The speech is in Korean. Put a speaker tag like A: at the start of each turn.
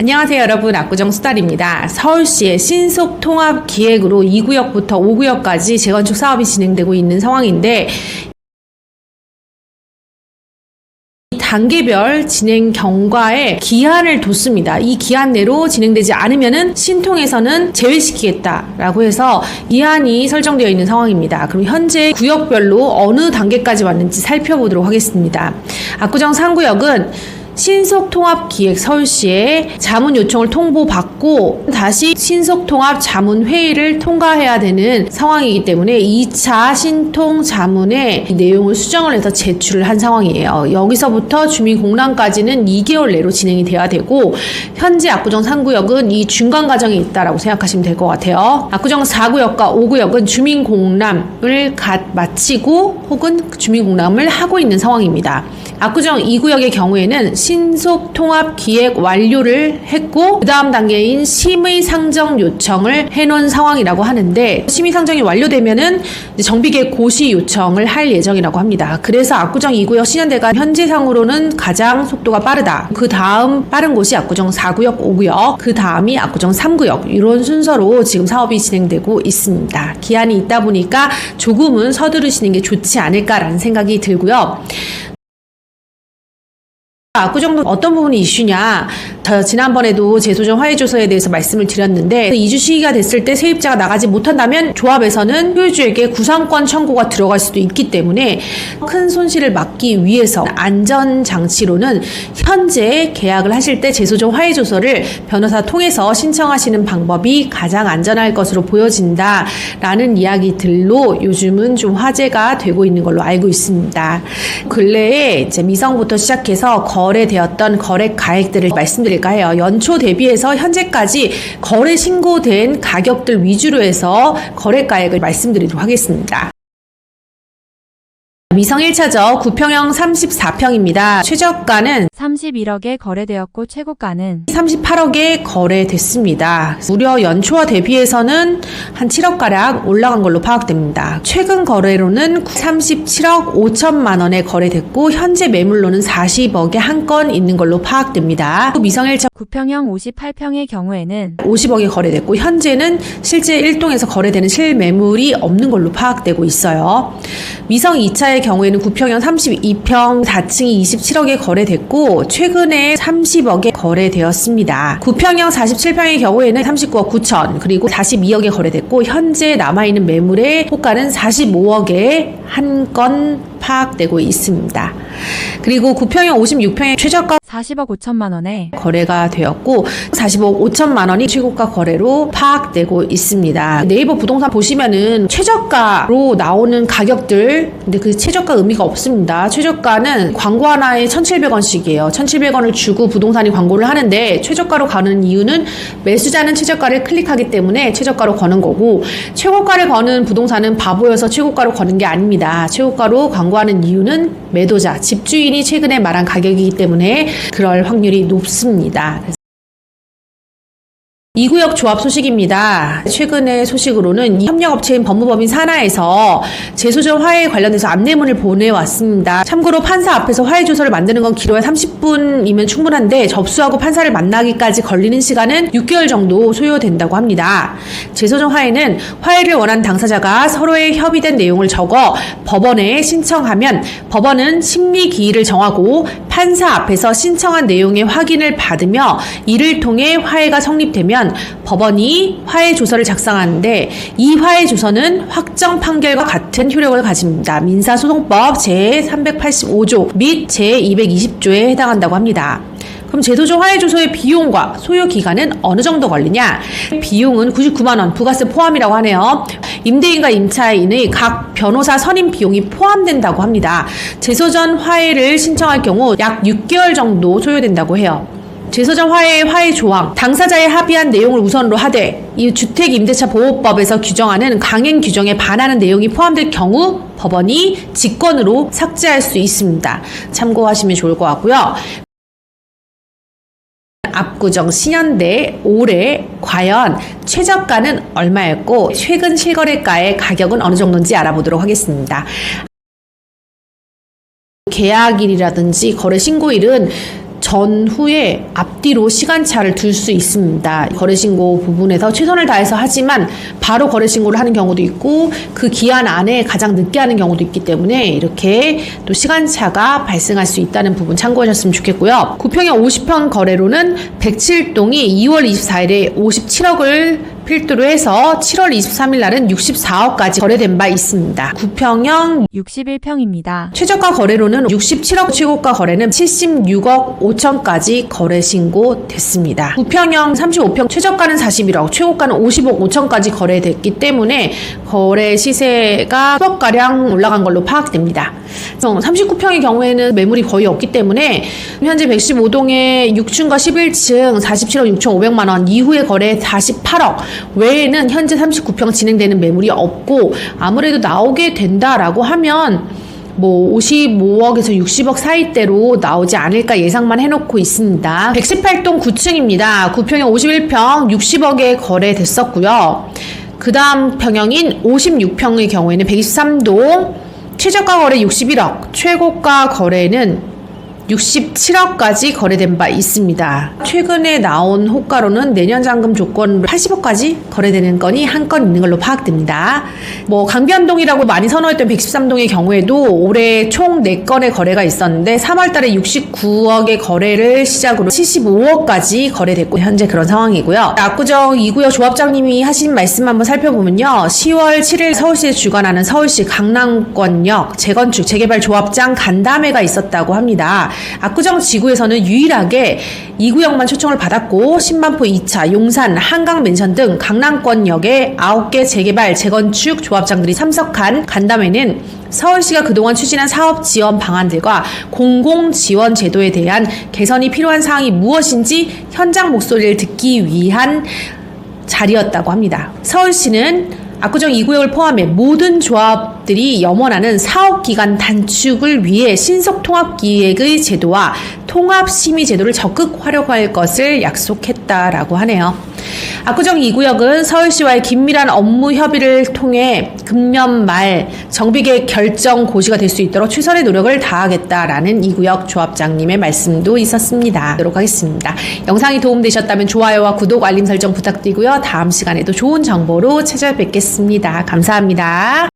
A: 안녕하세요 여러분, 압구정 수달입니다. 서울시의 신속통합기획으로 2구역부터 5구역까지 재건축 사업이 진행되고 있는 상황인데 단계별 진행 경과에 기한을 뒀습니다. 이 기한 내로 진행되지 않으면은 신통에서는 제외시키겠다라고 해서 기한이 설정되어 있는 상황입니다. 그럼 현재 구역별로 어느 단계까지 왔는지 살펴보도록 하겠습니다. 압구정 3구역은 신속통합기획 서울시에 자문 요청을 통보받고 다시 신속통합자문회의를 통과해야 되는 상황이기 때문에 2차 신통 자문의 내용을 수정을 해서 제출을 한 상황이에요. 여기서부터 주민공람까지는 2개월 내로 진행이 돼야 되고 현재 압구정 3구역은 이 중간 과정에 있다라고 생각하시면 될 것 같아요. 압구정 4구역과 5구역은 주민공람을 마치고 혹은 주민공람을 하고 있는 상황입니다. 압구정 2구역의 경우에는 신속통합기획 완료를 했고 그 다음 단계인 심의상정 요청을 해놓은 상황이라고 하는데 심의상정이 완료되면은 정비계획 고시 요청을 할 예정이라고 합니다. 그래서 압구정 2구역 신현대가 현재상으로는 가장 속도가 빠르다. 그 다음 빠른 곳이 압구정 4구역, 5구역, 그 다음이 압구정 3구역, 이런 순서로 지금 사업이 진행되고 있습니다. 기한이 있다 보니까 조금은 서두르시는 게 좋지 않을까라는 생각이 들고요. 압구정도 어떤 부분이 이슈냐, 지난번에도 재소정 화해조서에 대해서 말씀을 드렸는데 2주 시기가 됐을 때 세입자가 나가지 못한다면 조합에서는 소유주에게 구상권 청구가 들어갈 수도 있기 때문에 큰 손실을 막기 위해서 안전장치로는 현재 계약을 하실 때 재소정 화해조서를 변호사 통해서 신청하시는 방법이 가장 안전할 것으로 보여진다라는 이야기들로 요즘은 좀 화제가 되고 있는 걸로 알고 있습니다. 근래에 이제 미성부터 시작해서 거래되었던 거래 가액들을 말씀드릴까 해요. 연초 대비해서 현재까지 거래 신고된 가격들 위주로 해서 거래 가액을 말씀드리도록 하겠습니다. 미성 1차적 9평형 34평입니다. 최저가는
B: 31억에 거래되었고 최고가는
A: 38억에 거래됐습니다. 무려 연초와 대비해서는 한 7억가량 올라간 걸로 파악됩니다. 최근 거래로는 37억 5천만 원에 거래됐고 현재 매물로는 40억에 한 건 있는 걸로 파악됩니다. 미성 1차
B: 9평형 58평의 경우에는
A: 50억에 거래됐고 현재는 실제 1동에서 거래되는 실매물이 없는 걸로 파악되고 있어요. 미성 2차의 경우에는 9평형 32평 4층이 27억에 거래됐고 최근에 30억에 거래되었습니다. 9평형 47평의 경우에는 39억 9천 그리고 42억에 거래됐고 현재 남아있는 매물의 호가는 45억에 한 건 파악되고 있습니다. 그리고 9평형 56평의 최저가
B: 40억 5천만 원에
A: 거래가 되었고 40억 5천만 원이 최고가 거래로 파악되고 있습니다. 네이버 부동산 보시면은 최저가로 나오는 가격들, 근데 그 최저가 의미가 없습니다. 최저가는 광고 하나에 1,700원씩이에요. 1,700원을 주고 부동산이 광고를 하는데 최저가로 가는 이유는 매수자는 최저가를 클릭하기 때문에 최저가로 거는 거고 최고가를 거는 부동산은 바보여서 최고가로 거는 게 아닙니다. 최고가로 광고하는 이유는 매도자, 집주인이 최근에 말한 가격이기 때문에 그럴 확률이 높습니다. 2구역 조합 소식입니다. 최근의 소식으로는 협력업체인 법무법인 산하에서 재소정 화해에 관련해서 안내문을 보내왔습니다. 참고로 판사 앞에서 화해조서를 만드는 건 길어야 30분이면 충분한데 접수하고 판사를 만나기까지 걸리는 시간은 6개월 정도 소요된다고 합니다. 재소정 화해는 화해를 원하는 당사자가 서로의 협의된 내용을 적어 법원에 신청하면 법원은 심리기일을 정하고 판사 앞에서 신청한 내용의 확인을 받으며 이를 통해 화해가 성립되면 법원이 화해조서를 작성하는데 이 화해조서는 확정 판결과 같은 효력을 가집니다. 민사소송법 제385조 및 제220조에 해당한다고 합니다. 그럼 재소정 화해조서의 비용과 소요기간은 어느 정도 걸리냐? 비용은 99만 원, 부가세 포함이라고 하네요. 임대인과 임차인의 각 변호사 선임 비용이 포함된다고 합니다. 재소정 화해를 신청할 경우 약 6개월 정도 소요된다고 해요. 재소정 화해의 화해 조항, 당사자의 합의한 내용을 우선으로 하되 이 주택임대차보호법에서 규정하는 강행 규정에 반하는 내용이 포함될 경우 법원이 직권으로 삭제할 수 있습니다. 참고하시면 좋을 것 같고요. 압구정 신현대 올해 과연 최저가는 얼마였고 최근 실거래가의 가격은 어느 정도인지 알아보도록 하겠습니다. 계약일이라든지 거래 신고일은 전후에 앞뒤로 시간차를 둘 수 있습니다. 거래신고 부분에서 최선을 다해서 하지만 바로 거래신고를 하는 경우도 있고 그 기한 안에 가장 늦게 하는 경우도 있기 때문에 이렇게 또 시간차가 발생할 수 있다는 부분 참고하셨으면 좋겠고요. 9평에 50평 거래로는 107동이 2월 24일에 57억을 필두로 해서 7월 23일 날은 64억까지 거래된 바 있습니다. 9평형
B: 61평입니다.
A: 최저가 거래로는 67억, 최고가 거래는 76억 5천까지 거래 신고됐습니다. 9평형 35평 최저가는 41억, 최고가는 50억 5천까지 거래됐기 때문에 거래 시세가 10억가량 올라간 걸로 파악됩니다. 39평의 경우에는 매물이 거의 없기 때문에 현재 115동의 6층과 11층 47억 6,500만원 이후에 거래 48억 외에는 현재 39평 진행되는 매물이 없고 아무래도 나오게 된다라고 하면 55억에서 60억 사이대로 나오지 않을까 예상만 해놓고 있습니다. 118동 9층입니다. 9평에 51평 60억에 거래됐었고요. 그 다음 평형인 56평의 경우에는 123동 최저가 거래 61억, 최고가 거래는 67억까지 거래된 바 있습니다. 최근에 나온 호가로는 내년 잔금 조건으로 80억까지 거래되는 건이 한 건 있는 걸로 파악됩니다. 강변동이라고 많이 선호했던 113동의 경우에도 올해 총 4건의 거래가 있었는데 3월달에 69억의 거래를 시작으로 75억까지 거래됐고 현재 그런 상황이고요. 압구정 2구역 조합장님이 하신 말씀 한번 살펴보면요. 10월 7일 서울시에 주관하는 서울시 강남권역 재건축 재개발 조합장 간담회가 있었다고 합니다. 압구정 지구에서는 유일하게 2구역만 초청을 받았고 신반포 2차, 용산, 한강맨션 등 강남권역의 9개 재개발, 재건축 조합장들이 참석한 간담회는 서울시가 그동안 추진한 사업 지원 방안들과 공공지원 제도에 대한 개선이 필요한 사항이 무엇인지 현장 목소리를 듣기 위한 자리였다고 합니다. 서울시는 압구정 2구역을 포함해 모든 조합들이 염원하는 사업기간 단축을 위해 신속통합기획의 제도와 통합심의제도를 적극 활용할 것을 약속했다라고 하네요. 압구정 2구역은 서울시와의 긴밀한 업무 협의를 통해 금년 말 정비계획 결정 고시가 될 수 있도록 최선의 노력을 다하겠다라는 2구역 조합장님의 말씀도 있었습니다. 하도록 하겠습니다. 영상이 도움되셨다면 좋아요와 구독, 알림 설정 부탁드리고요. 다음 시간에도 좋은 정보로 찾아뵙겠습니다. 감사합니다.